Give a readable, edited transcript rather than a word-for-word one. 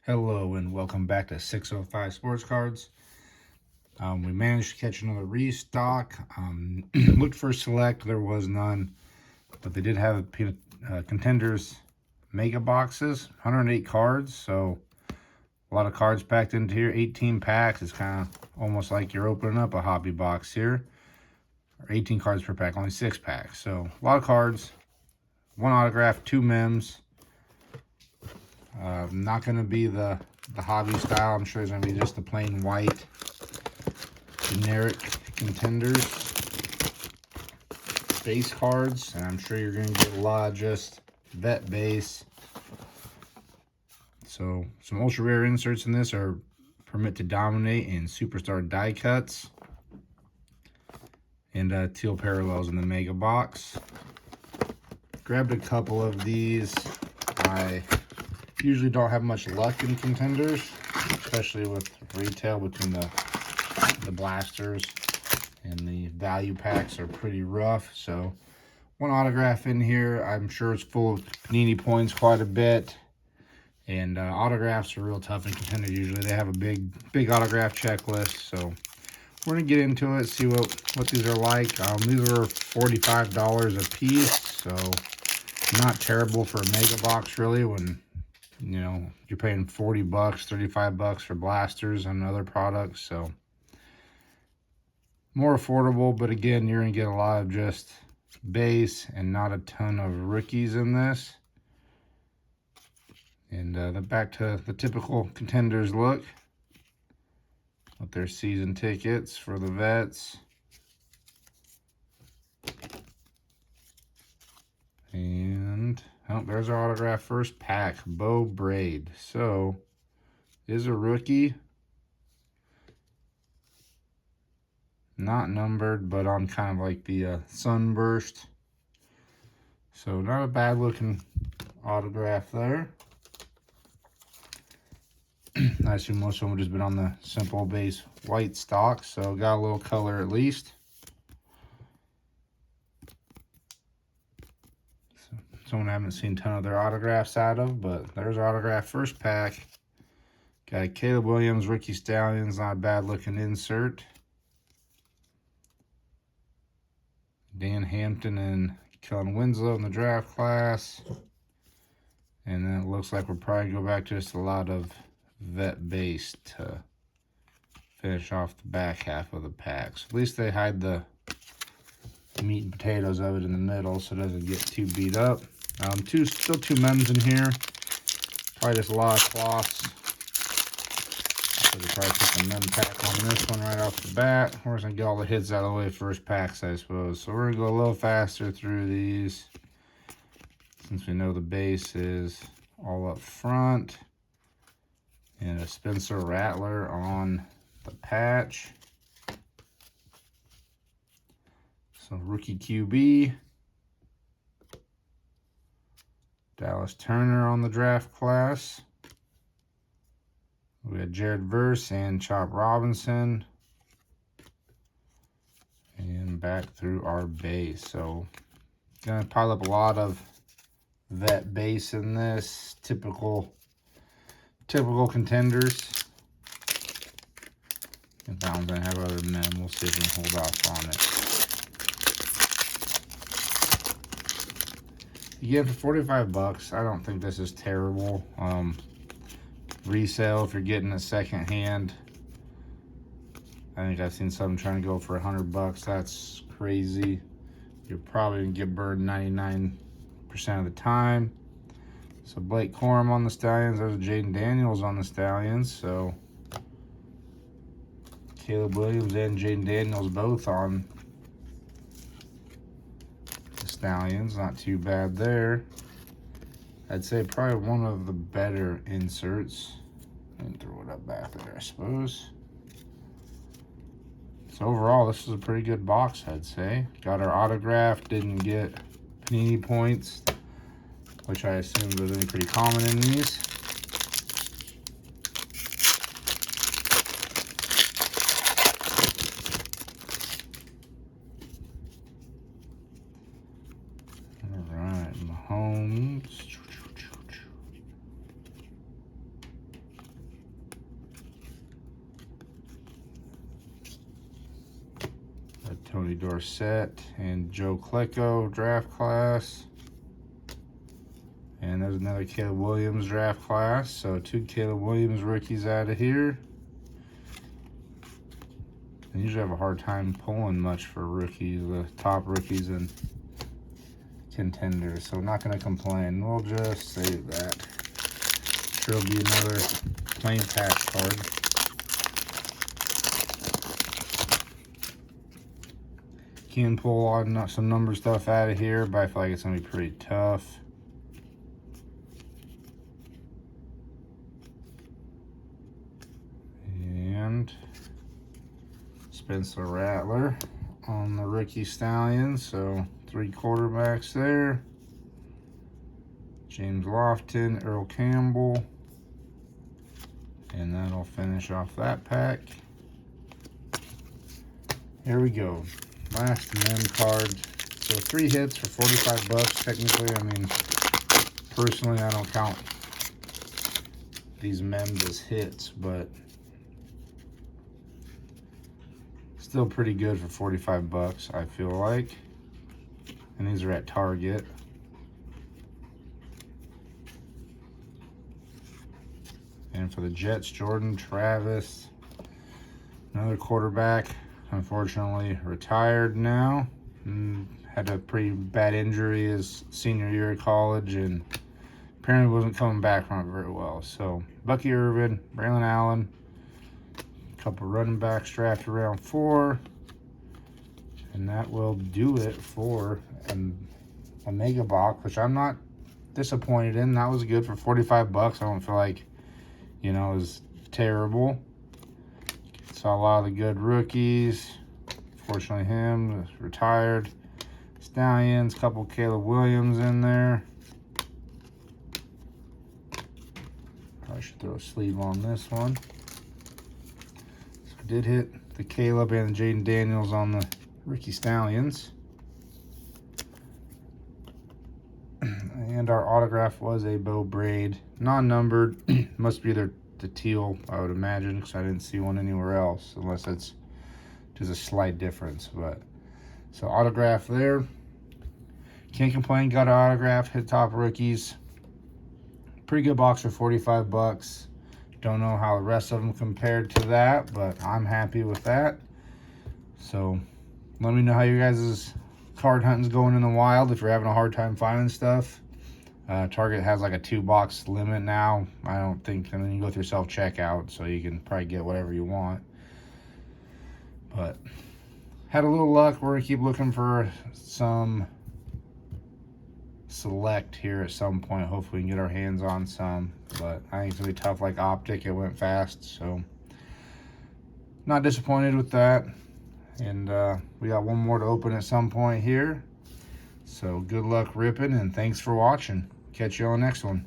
Hello and welcome back to 605 Sports Cards. We managed to catch another restock. Looked for select, there was none, but they did have Contenders mega boxes, 108 cards, so a lot of cards packed into here, 18 packs. It's kind of almost like you're opening up a hobby box here. 18 cards per pack, only 6 packs, so a lot of cards. One autograph, 2 mems. Not going to be the hobby style. I'm sure it's going to be just the plain white generic Contenders base cards, and I'm sure you're going to get a lot of just vet base. So some ultra rare inserts in this are Permit to Dominate and Superstar die cuts, and teal parallels in the mega box. Grabbed a couple of these. I usually don't have much luck in Contenders, especially with retail between the blasters and the value packs are pretty rough. So one autograph in here. I'm sure it's full of Panini points quite a bit, and autographs are real tough in Contenders. Usually they have a big autograph checklist, so we're gonna get into it, see what these are like. These are $45 a piece, so not terrible for a mega box really, when you know you're paying 40 bucks, 35 bucks for blasters and other products. So more affordable, but again, you're gonna get a lot of just base and not a ton of rookies in this. And back to the typical Contenders look with their season tickets for the vets. And oh, there's our autograph first pack, Bo Braid. So is a rookie, not numbered, but on kind of like the sunburst. So not a bad looking autograph there. I assume most of them have just been on the simple base white stock, so got a little color at least. So, someone I haven't seen a ton of their autographs out of, but there's our autograph first pack. Got Caleb Williams, Rookie Stallions, not a bad looking insert. Dan Hampton and Kellen Winslow in the draft class. And then it looks like we'll probably go back to just a lot of vet base to finish off the back half of the packs. At least they hide the meat and potatoes of it in the middle so it doesn't get too beat up. Still two mems in here. Probably just a lot of cloths. So we probably put the mem pack on this one right off the bat. We're just gonna get all the hits out of the way first packs, I suppose. So we're gonna go a little faster through these, since we know the base is all up front. And a Spencer Rattler on the patch. So rookie QB. Dallas Turner on the draft class. We had Jared Verse and Chop Robinson. And back through our base. So gonna pile up a lot of vet base in this. Typical Contenders. And that one's gonna have other men. We'll see if we can hold off on it. Again, for 45 bucks, I don't think this is terrible. Resale, if you're getting a second hand, I think I've seen some trying to go for 100 bucks. That's crazy. You're probably gonna get burned 99% of the time. So Blake Corum on the Stallions. There's Jaden Daniels on the Stallions. So Caleb Williams and Jaden Daniels both on the Stallions. Not too bad there. I'd say probably one of the better inserts. And throw it up back there, I suppose. So overall, this is a pretty good box, I'd say. Got our autograph. Didn't get Panini points, which I assumed was going to be pretty common in these. All right, Mahomes. Tony Dorsett and Joe Klecko draft class. And there's another Caleb Williams draft class. So 2 Caleb Williams rookies out of here. I usually have a hard time pulling much for rookies, the top rookies and contenders. So I'm not going to complain. We'll just save that. Sure will be another plain patch card. Can pull on some number stuff out of here, but I feel like it's going to be pretty tough. And Spencer Rattler on the rookie Stallions. So 3 quarterbacks there. James Lofton, Earl Campbell. And that'll finish off that pack. Here we go. Last mem card. So 3 hits for 45 bucks technically. I mean, personally I don't count these mems as hits, but still pretty good for 45 bucks, I feel like. And these are at Target. And for the Jets, Jordan Travis, another quarterback, unfortunately retired now. Had a pretty bad injury his senior year of college and apparently wasn't coming back from it very well. So Bucky Irvin, Braylon Allen, a couple running backs drafted around 4. And that will do it for a mega box, which I'm not disappointed in. That was good for 45 bucks. I don't feel like, you know, it was terrible. Saw a lot of the good rookies. Fortunately, him retired. Stallions, couple Caleb Williams in there. I should throw a sleeve on this one. So I did hit the Caleb and the Jaden Daniels on the rookie Stallions. And our autograph was a Bo Braid, non-numbered. Must be the teal, I would imagine, because I didn't see one anywhere else, unless it's just a slight difference. But so autograph there. Can't complain. Got an autograph. Hit top rookies. Pretty good box for 45 bucks. Don't know how the rest of them compared to that, but I'm happy with that. So let me know how you guys' card hunting's going in the wild if you're having a hard time finding stuff. Target has like a 2-box limit now. I don't think, and then you go through self-checkout, so you can probably get whatever you want. But had a little luck. We're gonna keep looking for some select here at some point. Hopefully we can get our hands on some, but I think it's gonna be tough. Like Optic, it went fast, so not disappointed with that. And we got one more to open at some point here. So good luck ripping, and thanks for watching. Catch you on the next one.